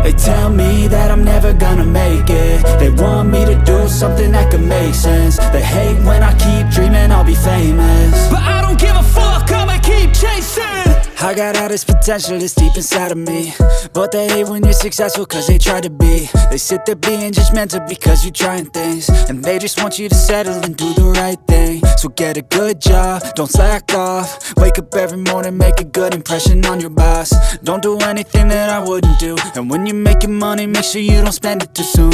They tell me that I'm never gonna make it. They want me to do something that could make sense. They hate when I keep dreaming I'll be famous, but I don't give a fuck, I'ma keep chasing. I got all this potential that's deep inside of me, but they hate when you're successful cause they try to be. They sit there being judgmental because you're trying things, and they just want you to settle and do the right thing. So get a good job, don't slack off. Wake up every morning, make a good impression on your boss. Don't do anything that I wouldn't do, and when you're making money, make sure you don't spend it too soon.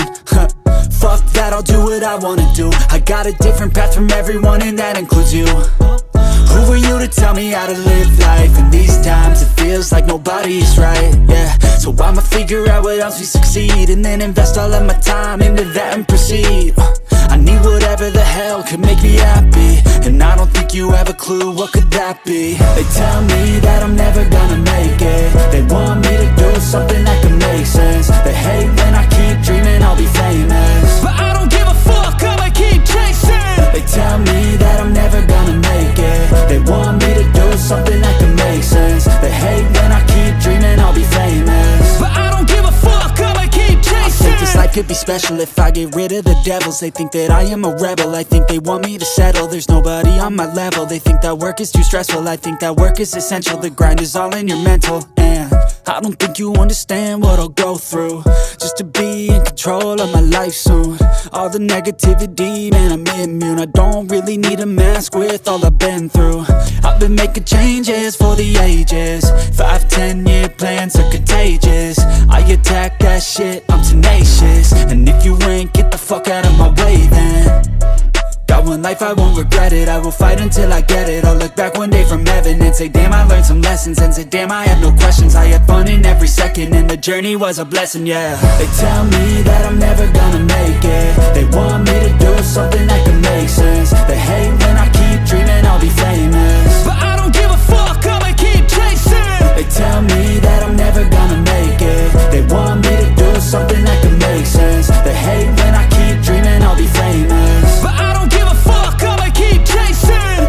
Fuck that, I'll do what I wanna do. I got a different path from everyone, and that includes you. Who are you to tell me how to live life? In these times it feels like nobody is right, yeah. So I'ma figure out what else we succeed, and then invest all of my time into that and proceed. I need whatever the hell could make me happy, and I don't think you have a clue what could that be. They tell me that I'm never gonna make it. They want me to do something that could make sense. They hate when I keep dreaming I'll be famous, but I don't give a fuck, I'ma keep chasing. They tell me that I'm never gonna make it. They want me to do something that can make sense. They hate when I keep dreaming I'll be famous, but I don't give a fuck, I'ma keep chasing. I think this life could be special if I get rid of the devils. They think that I am a rebel, I think they want me to settle. There's nobody on my level. They think that work is too stressful, I think that work is essential. The grind is all in your mental, and I don't think you understand what I'll go through just to be in control of my life soon. All the negativity, man, I'm immune. I don't really need a mask with all I've been through. I've been making changes for the ages. 5-10 year plans are contagious. I attack that shit, I'm tenacious. And if you ain't, get the fuck out of my way then. Got one life, I won't regret it. I will fight until I get it. I'll look back one day from heaven and say, damn, I learned some lessons. And say, damn, I had no questions. I had fun in every second, and the journey was a blessing, yeah. They tell me that I'm never gonna make it. They want me to do something that can make sense. They hate when I keep dreaming I'll be famous, but I don't give a fuck, I'ma keep chasing. They tell me that I'm never gonna make it. They want me to do something that can make sense. They hate when I keep dreaming I'll be famous, but I don't give a fuck, I'ma keep chasing.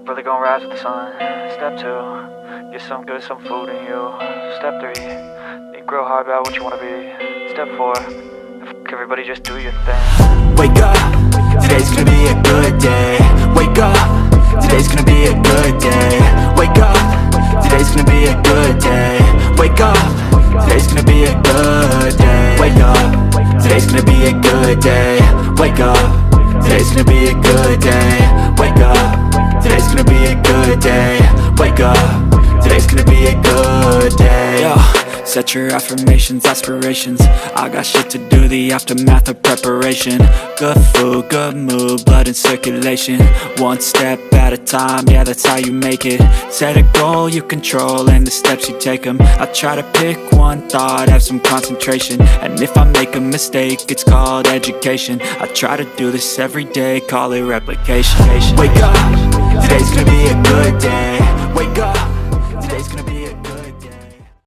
up, really gonna rise with the sun. Step 2, get some good, some food in you. Step 3, think real hard about what you wanna be. Step 4, everybody just do your thing. Wake up, today's gonna be a good day. Wake up, today's gonna be a good day. Wake up, today's gonna be a good day. Wake up, today's gonna be a good day. Wake up, today's gonna be a good day. Wake up, today's gonna be a good day. Wake up, today's gonna be a good day. Wake up, today's gonna be a good day. Yo, set your affirmations, aspirations. I got shit to do, the aftermath of preparation. Good food, good mood, blood in circulation. One step at a time, yeah, that's how you make it. Set a goal you control and the steps you take them. I try to pick one thought, have some concentration. And if I make a mistake, it's called education. I try to do this every day, call it replication. Wake up, today's gonna be a good day. Wake up,